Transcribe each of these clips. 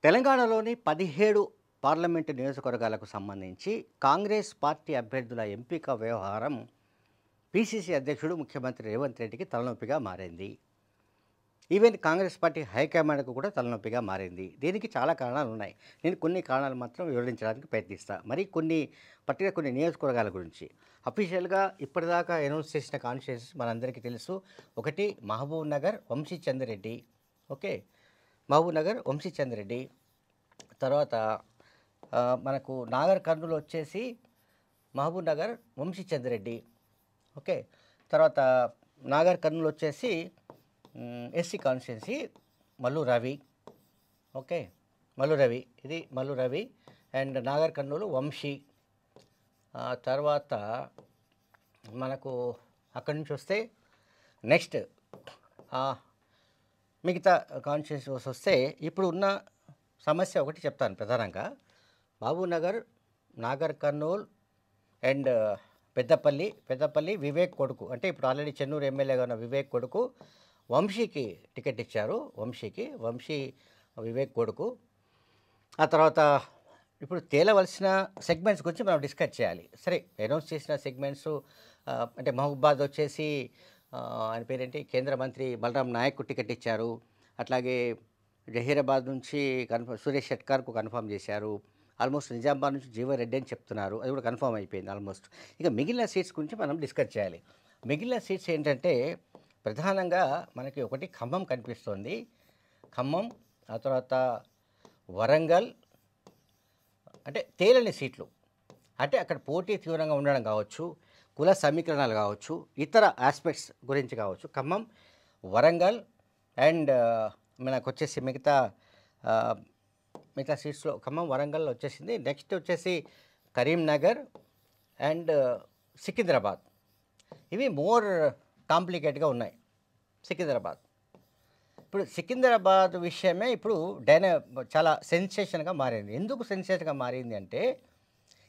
తెలంగాణలోని 17 పార్లమెంటు నియోజకవర్గాలకు సంబంధించి కాంగ్రెస్ పార్టీ అభ్యర్థుల ఎంపిక వ్యవహారం పిసిసి అధ్యక్షుడు ముఖ్యమంత్రి రేవంత్ రెడ్డికి తలనొప్పిగా మారింది. ఈవెన్ కాంగ్రెస్ పార్టీ హైకమాండ్కు కూడా తలనొప్పిగా మారింది. దీనికి చాలా కారణాలు ఉన్నాయి. నేను కొన్ని కారణాలు మాత్రం వివరించడానికి ప్రయత్నిస్తాను. మరి కొన్ని నియోజకవర్గాల గురించి అఫీషియల్గా ఇప్పటిదాకా అనౌన్స్ చేసిన కాన్స్టిట్యూన్సీస్ మనందరికీ తెలుసు. ఒకటి మహబూబ్ నగర్ వంశీచంద్రెడ్డి, ఓకే, మహబూబ్ నగర్ వంశీచంద్రెడ్డి. తర్వాత మనకు నాగర్ కర్నూలు వచ్చేసి మహబూబ్ నగర్ వంశీచంద్రెడ్డి, ఓకే. తర్వాత నాగర్ కర్నూలు వచ్చేసి SC constituency Mallu Ravi, okay, Mallu Ravi, ఇది మల్లు రవి. అండ్ నాగర్ కర్నూలు వంశీ. తర్వాత మనకు అక్కడి నుంచి వస్తే నెక్స్ట్ మిగతా కాన్స్టిట్యున్సీస్ వస్తే ఇప్పుడు ఉన్న సమస్య ఒకటి చెప్తాను ప్రధానంగా. మహబూబ్ నగర్, నాగర్ కర్నూల్ అండ్ పెద్దపల్లి వివేక్ కొడుకు, అంటే ఇప్పుడు ఆల్రెడీ చెన్నూరు ఎమ్మెల్యేగా ఉన్న వివేక్ కొడుకు వంశీకి టికెట్ ఇచ్చారు. వంశీ వివేక్ కొడుకు. ఆ తర్వాత ఇప్పుడు తేలవలసిన సెగ్మెంట్స్ గురించి మనం డిస్కస్ చేయాలి. సరే, అనౌన్స్ చేసిన సెగ్మెంట్స్ అంటే మహబూబాద్ వచ్చేసి ఆయన పేరేంటి, కేంద్ర మంత్రి బలరాం నాయక్ టికెట్ ఇచ్చారు. అట్లాగే జహీరాబాద్ నుంచి సురేష్ షెట్కార్కు కన్ఫర్మ్ చేశారు. ఆల్మోస్ట్ నిజామాబాద్ నుంచి జీవన్ రెడ్డి అని చెప్తున్నారు, అది కూడా కన్ఫర్మ్ అయిపోయింది ఆల్మోస్ట్. ఇక మిగిలిన సీట్స్ గురించి మనం డిస్కస్ చేయాలి. మిగిలిన సీట్స్ ఏంటంటే ప్రధానంగా మనకి ఒకటి ఖమ్మం కనిపిస్తోంది. ఖమ్మం, ఆ తర్వాత వరంగల్, అంటే తేలని సీట్లు, అంటే అక్కడ పోటీ తీవ్రంగా ఉండడం కావచ్చు, కుల సమీకరణాలు కావచ్చు, ఇతర ఆస్పెక్ట్స్ గురించి కావచ్చు. ఖమ్మం, వరంగల్ అండ్ మనకు వచ్చేసి మిగతా సీట్స్లో ఖమ్మం, వరంగల్ వచ్చేసింది. నెక్స్ట్ వచ్చేసి కరీంనగర్ అండ్ సికింద్రాబాద్. ఇవి మోర్ కాంప్లికేట్గా ఉన్నాయి. ఇప్పుడు సికింద్రాబాద్ విషయమే ఇప్పుడు చాలా సెన్సేషన్గా మారింది. ఎందుకు సెన్సేషన్గా మారింది అంటే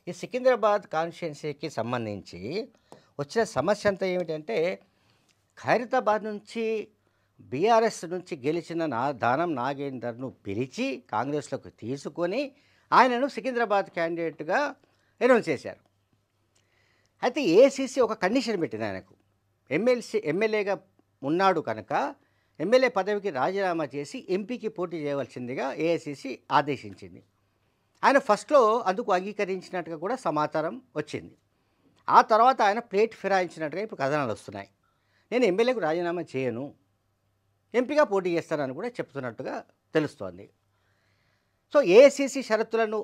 ఈ సికింద్రాబాద్ కాన్స్టిట్యున్సీకి సంబంధించి వచ్చిన సమస్య అంతా ఏమిటంటే ఖైరతాబాద్ నుంచి బీఆర్ఎస్ నుంచి గెలిచిన దానం నాగేందర్ను పిలిచి కాంగ్రెస్లోకి తీసుకొని ఆయనను సికింద్రాబాద్ క్యాండిడేట్గా అనౌన్స్ చేశారు. అయితే ఏఐసీసీ ఒక కండిషన్ పెట్టింది ఆయనకు. ఎమ్మెల్యేగా ఉన్నాడు కనుక ఎమ్మెల్యే పదవికి రాజీనామా చేసి ఎంపీకి పోటీ చేయవలసిందిగా ఏఐసీసీ ఆదేశించింది. ఆయన ఫస్ట్లో అందుకు అంగీకరించినట్టుగా కూడా సమాచారం వచ్చింది. ఆ తర్వాత ఆయన ప్లేట్ ఫిరాయించినట్టుగా ఇప్పుడు కథనాలు వస్తున్నాయి. నేను ఎమ్మెల్యేకు రాజీనామా చేయను, ఎంపీగా పోటీ చేస్తానని కూడా చెప్తున్నట్టుగా తెలుస్తోంది. సో ఏఐసీసీ షరతులను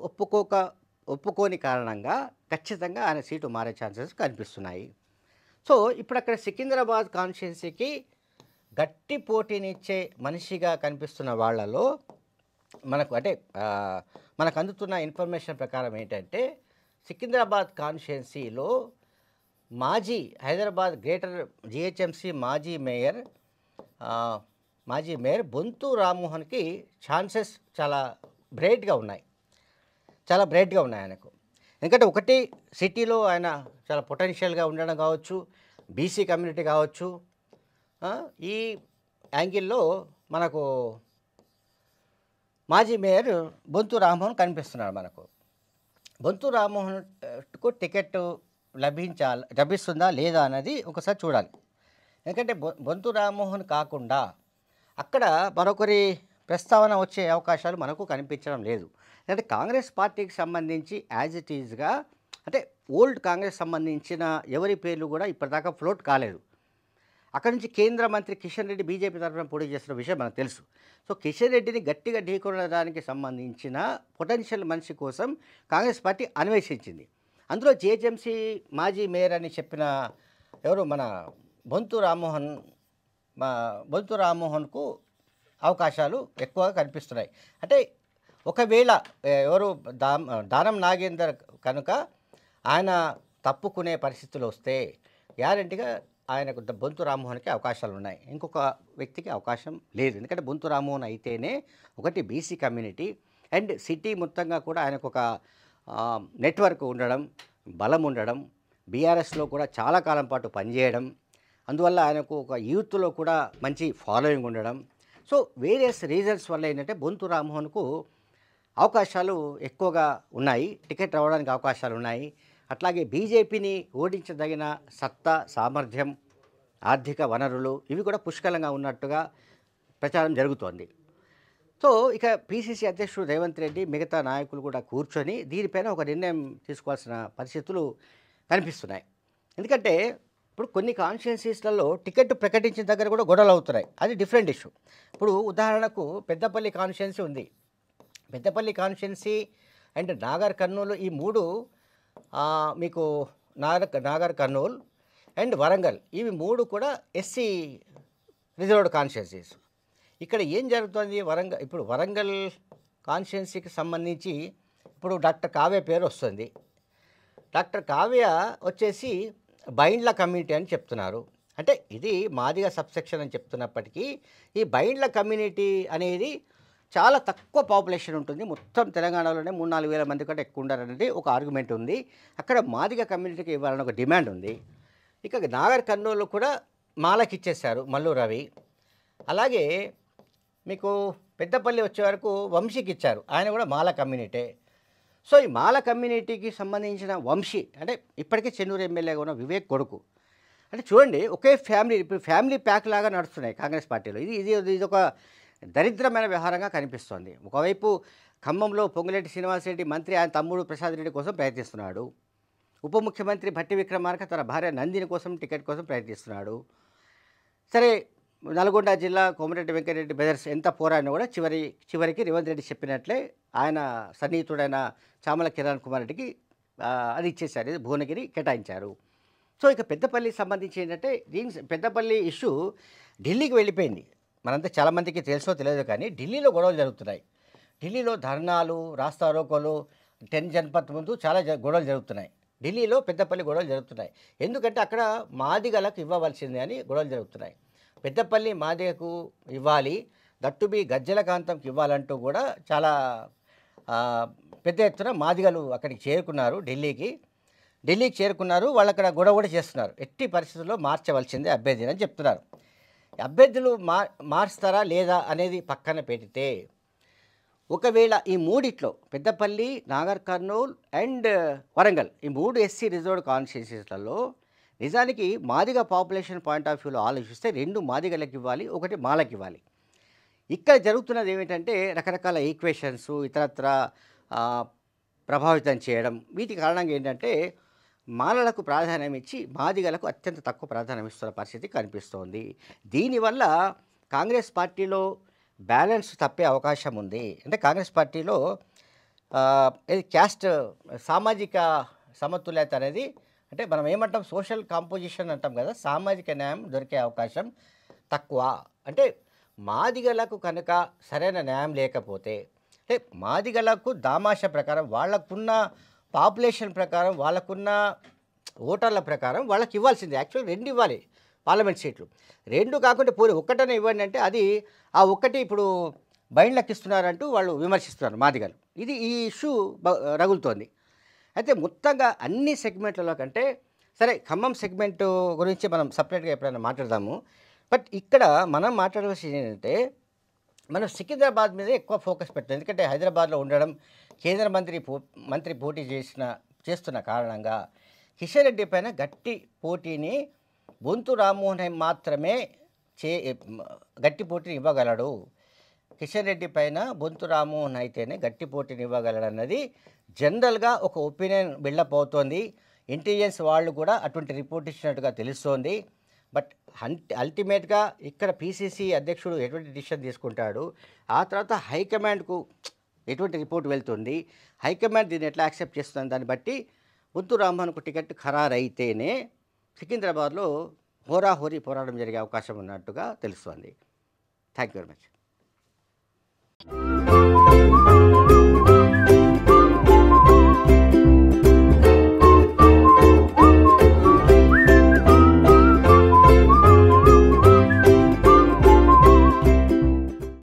ఒప్పుకోని కారణంగా ఖచ్చితంగా ఆయన సీటు మారే ఛాన్సెస్ కనిపిస్తున్నాయి. సో ఇప్పుడు అక్కడ సికింద్రాబాద్ కాన్స్టిట్యున్సీకి గట్టి పోటీనిచ్చే మనిషిగా కనిపిస్తున్న వాళ్ళలో మనకు అందుతున్న ఇన్ఫర్మేషన్ ప్రకారం ఏంటంటే సికింద్రాబాద్ కాన్స్టిట్యున్సీలో హైదరాబాద్ గ్రేటర్ జిహెచ్ఎంసీ మాజీ మేయర్ బొంతు రామ్మోహన్కి ఛాన్సెస్ చాలా బ్రైట్గా ఉన్నాయి ఆయనకు. ఎందుకంటే ఒకటి, సిటీలో ఆయన చాలా పొటెన్షియల్గా ఉండడం కావచ్చు, బీసీ కమ్యూనిటీ కావచ్చు. ఈ యాంగిల్లో మనకు మాజీ మేయర్ బొంతు రామ్మోహన్ కనిపిస్తున్నాడు మనకు. బొంతు రామ్మోహన్కు టికెట్ లభిస్తుందా లేదా అన్నది ఒకసారి చూడాలి. ఎందుకంటే బొంతు రామ్మోహన్ కాకుండా అక్కడ మరొకరి ప్రస్తావన వచ్చే అవకాశాలు మనకు కనిపించడం లేదు. అంటే కాంగ్రెస్ పార్టీకి సంబంధించి యాజ్ ఇట్ ఈజ్గా, అంటే ఓల్డ్ కాంగ్రెస్ సంబంధించిన ఎవరి పేర్లు కూడా ఇప్పటిదాకా ఫ్లోట్ కాలేదు. అక్కడి నుంచి కేంద్ర మంత్రి కిషన్ రెడ్డి బీజేపీ తరఫున పోటీ చేస్తున్న విషయం మనకు తెలుసు. సో కిషన్ రెడ్డిని గట్టిగా ఢీకొనడానికి సంబంధించిన పొటెన్షియల్ మనిషి కోసం కాంగ్రెస్ పార్టీ అన్వేషించింది. అందులో జిహెచ్ఎంసీ మాజీ మేయర్ అని చెప్పిన ఎవరు మన బొంతు రామ్మోహన్కు అవకాశాలు ఎక్కువగా కనిపిస్తున్నాయి. అంటే ఒకవేళ ఎవరు దానం నాగేందర్ కనుక ఆయన తప్పుకునే పరిస్థితులు వస్తే గ్యారెంటీగా ఆయనకు బొంతు రామ్మోహన్కి అవకాశాలు ఉన్నాయి. ఇంకొక వ్యక్తికి అవకాశం లేదు. ఎందుకంటే బొంతు రామ్మోహన్ అయితేనే ఒకటి బీసీ కమ్యూనిటీ అండ్ సిటీ మొత్తంగా కూడా ఆయనకు ఒక నెట్వర్క్ ఉండడం, బలం ఉండడం, బీఆర్ఎస్లో కూడా చాలా కాలం పాటు పనిచేయడం, అందువల్ల ఆయనకు ఒక యూత్లో కూడా మంచి ఫాలోయింగ్ ఉండడం, సో వేరియస్ రీజన్స్ వల్ల ఏంటంటే బొంతు రామ్మోహన్కు అవకాశాలు ఎక్కువగా ఉన్నాయి, టికెట్ రావడానికి అవకాశాలు ఉన్నాయి. అట్లాగే బీజేపీని ఓడించదగిన సత్తా, సామర్థ్యం, ఆర్థిక వనరులు ఇవి కూడా పుష్కలంగా ఉన్నట్టుగా ప్రచారం జరుగుతోంది. సో ఇక పీసీసీ అధ్యక్షుడు రేవంత్ రెడ్డి మిగతా నాయకులు కూడా కూర్చొని దీనిపైన ఒక నిర్ణయం తీసుకోవాల్సిన పరిస్థితులు కనిపిస్తున్నాయి. ఎందుకంటే ఇప్పుడు కొన్ని కాన్స్టిట్యున్సీస్లలో టికెట్ ప్రకటించిన దగ్గర కూడా గొడవలు అవుతున్నాయి, అది డిఫరెంట్ ఇష్యూ. ఇప్పుడు ఉదాహరణకు పెద్దపల్లి కాన్స్టిట్యున్సీ ఉంది. పెద్దపల్లి కాన్స్టిట్యున్సీ అండ్ నాగర్ కర్నూలు ఈ మూడు మీకు నాగర్ కర్నూల్ అండ్ వరంగల్ ఇవి మూడు కూడా ఎస్సీ రిజర్వ్డ్ కాన్స్టిట్యున్సీస్. ఇక్కడ ఏం జరుగుతుంది, ఇప్పుడు వరంగల్ కాన్స్టిట్యున్సీకి సంబంధించి ఇప్పుడు డాక్టర్ కావ్య పేరు వస్తుంది. డాక్టర్ కావ్య వచ్చేసి బైండ్ల కమ్యూనిటీ అని చెప్తున్నారు. అంటే ఇది మాదిగ సబ్సెక్షన్ అని చెప్తున్నప్పటికీ ఈ బైండ్ల కమ్యూనిటీ అనేది చాలా తక్కువ పాపులేషన్ ఉంటుంది. మొత్తం తెలంగాణలోనే 3-4 వేల మంది కంటే ఎక్కువ ఉండాలనేది ఒక ఆర్గ్యుమెంట్ ఉంది. అక్కడ మాదిగ కమ్యూనిటీకి ఇవ్వాలని ఒక డిమాండ్ ఉంది. ఇక నాగర్ కర్నూలు కూడా మాలకి ఇచ్చేశారు, మల్లు రవి. అలాగే మీకు పెద్దపల్లి వచ్చే వరకు వంశీకి ఇచ్చారు, ఆయన కూడా మాల కమ్యూనిటీ. సో ఈ మాల కమ్యూనిటీకి సంబంధించిన వంశీ అంటే ఇప్పటికే చెన్నూరు ఎమ్మెల్యేగా ఉన్న వివేక్ కొడుకు. అంటే చూడండి, ఒకే ఫ్యామిలీ, ఇప్పుడు ఫ్యామిలీ ప్యాక్ లాగా నడుస్తున్నాయి కాంగ్రెస్ పార్టీలో. ఇది ఒక దరిద్రమైన వ్యవహారంగా కనిపిస్తోంది. ఒకవైపు ఖమ్మంలో పొంగులేటి శ్రీనివాసరెడ్డి మంత్రి ఆయన తమ్ముడు ప్రసాద్ రెడ్డి కోసం ప్రయత్నిస్తున్నాడు. ఉప ముఖ్యమంత్రి భట్టి విక్రమార్క తన భార్య నందిని కోసం టికెట్ కోసం ప్రయత్నిస్తున్నాడు. సరే, నల్గొండ జిల్లా కోమటిరెడ్డి వెంకటరెడ్డి బ్రదర్స్ ఎంత పోరాడినా కూడా చివరికి రేవంత్ రెడ్డి చెప్పినట్లే ఆయన సన్నిహితుడైన చామల కిరణ్ కుమార్ రెడ్డికి అది ఇచ్చేశారు, భువనగిరి కేటాయించారు. సో ఇక పెద్దపల్లికి సంబంధించి ఏంటంటే పెద్దపల్లి ఇష్యూ ఢిల్లీకి వెళ్ళిపోయింది. మనంతా చాలామందికి తెలుసో తెలియదు కానీ ఢిల్లీలో గొడవలు జరుగుతున్నాయి. ఢిల్లీలో ధర్నాలు, రాస్తా రోకోలు 10 జన్పథ్ ముందు చాలా గొడవలు జరుగుతున్నాయి. ఢిల్లీలో పెద్దపల్లి గొడవలు జరుగుతున్నాయి. ఎందుకంటే అక్కడ మాదిగలకు ఇవ్వవలసిందే అని గొడవలు జరుగుతున్నాయి. పెద్దపల్లి మాదిగకు ఇవ్వాలి, దట్టుబి గజ్జల కాంతంకి ఇవ్వాలంటూ కూడా చాలా పెద్ద ఎత్తున మాదిగలు అక్కడికి చేరుకున్నారు, ఢిల్లీకి చేరుకున్నారు. వాళ్ళు అక్కడ గొడవ కూడా చేస్తున్నారు. ఎట్టి పరిస్థితుల్లో మార్చవలసిందే అభ్యర్థిని అని చెప్తున్నారు. అభ్యర్థులు మార్చుతారా లేదా అనేది పక్కన పెడితే, ఒకవేళ ఈ మూడిట్లో పెద్దపల్లి, నాగర్ కర్నూల్ అండ్ వరంగల్ ఈ 3 ఎస్సీ రిజర్వ్డ్ కాన్స్టిట్యున్సీస్లలో నిజానికి మాదిగ పాపులేషన్ పాయింట్ ఆఫ్ వ్యూలో ఆలోచిస్తే 2 మాదిగలకు ఇవ్వాలి, 1 మాలకు ఇవ్వాలి. ఇక్కడ జరుగుతున్నది ఏమిటంటే రకరకాల ఈక్వేషన్స్ ఇతరత్ర ప్రభావితం చేయడం. వీటి కారణంగా ఏంటంటే మాలలకు ప్రాధాన్యం ఇచ్చి మాదిగలకు అత్యంత తక్కువ ప్రాధాన్యం ఇస్తున్న పరిస్థితి కనిపిస్తోంది. దీనివల్ల కాంగ్రెస్ పార్టీలో బ్యాలెన్స్ తప్పే అవకాశం ఉంది. అంటే కాంగ్రెస్ పార్టీలో క్యాస్ట్ సామాజిక సమతుల్యత అనేది, అంటే మనం ఏమంటాం సోషల్ కాంపోజిషన్ అంటాం కదా, సామాజిక న్యాయం దొరికే అవకాశం తక్కువ. అంటే మాదిగలకు కనుక సరైన న్యాయం లేకపోతే, అంటే మాదిగలకు దామాష ప్రకారం వాళ్ళకున్న పాపులేషన్ ప్రకారం వాళ్ళకున్న ఓటర్ల ప్రకారం వాళ్ళకి ఇవ్వాల్సిందే. యాక్చువల్ 2 ఇవ్వాలి పార్లమెంట్ సీట్లు. 2 కాకుండా పోనీ ఒక్కటనే ఇవ్వండి అంటే అది ఆ ఒక్కటి ఇప్పుడు బైండ్లకు ఇస్తున్నారంటూ వాళ్ళు విమర్శిస్తున్నారు మాదిగలు. ఈ ఇష్యూ రగులుతోంది. అయితే మొత్తంగా అన్ని సెగ్మెంట్లలో కంటే, సరే ఖమ్మం సెగ్మెంట్ గురించి మనం సపరేట్గా ఎప్పుడైనా మాట్లాడదాము. బట్ ఇక్కడ మనం మాట్లాడవలసింది ఏంటంటే మనం సికింద్రాబాద్ మీద ఎక్కువ ఫోకస్ పెట్టాం. ఎందుకంటే హైదరాబాద్లో ఉండడం, కేంద్ర మంత్రి పోటీ చేస్తున్న కారణంగా కిషన్ రెడ్డి పైన గట్టి పోటీని బొంతు రామ్మోహన్ మాత్రమే గట్టి పోటీని ఇవ్వగలడు. కిషన్ రెడ్డి పైన బొంతు రామ్మోహన్ అయితేనే గట్టి పోటీని ఇవ్వగలడు అన్నది జనరల్గా ఒక ఒపీనియన్ బిల్డప్ అవుతోంది. ఇంటెలిజెన్స్ వాళ్ళు కూడా అటువంటి రిపోర్ట్ ఇచ్చినట్టుగా తెలుస్తోంది. బట్ అల్టిమేట్గా ఇక్కడ పీసీసీ అధ్యక్షుడు ఎటువంటి డిసిషన్ తీసుకుంటాడు, ఆ తర్వాత హైకమాండ్కు ఎటువంటి రిపోర్ట్ వెళ్తుంది, హైకమాండ్ దీన్ని ఎట్లా యాక్సెప్ట్ చేస్తుంది, దాన్ని బట్టి బొంతు రామ్మోహన్కు టికెట్ ఖరారైతేనే సికింద్రాబాద్లో హోరాహోరీ పోరాటం జరిగే అవకాశం ఉన్నట్టుగా తెలుస్తోంది. Thank you very much.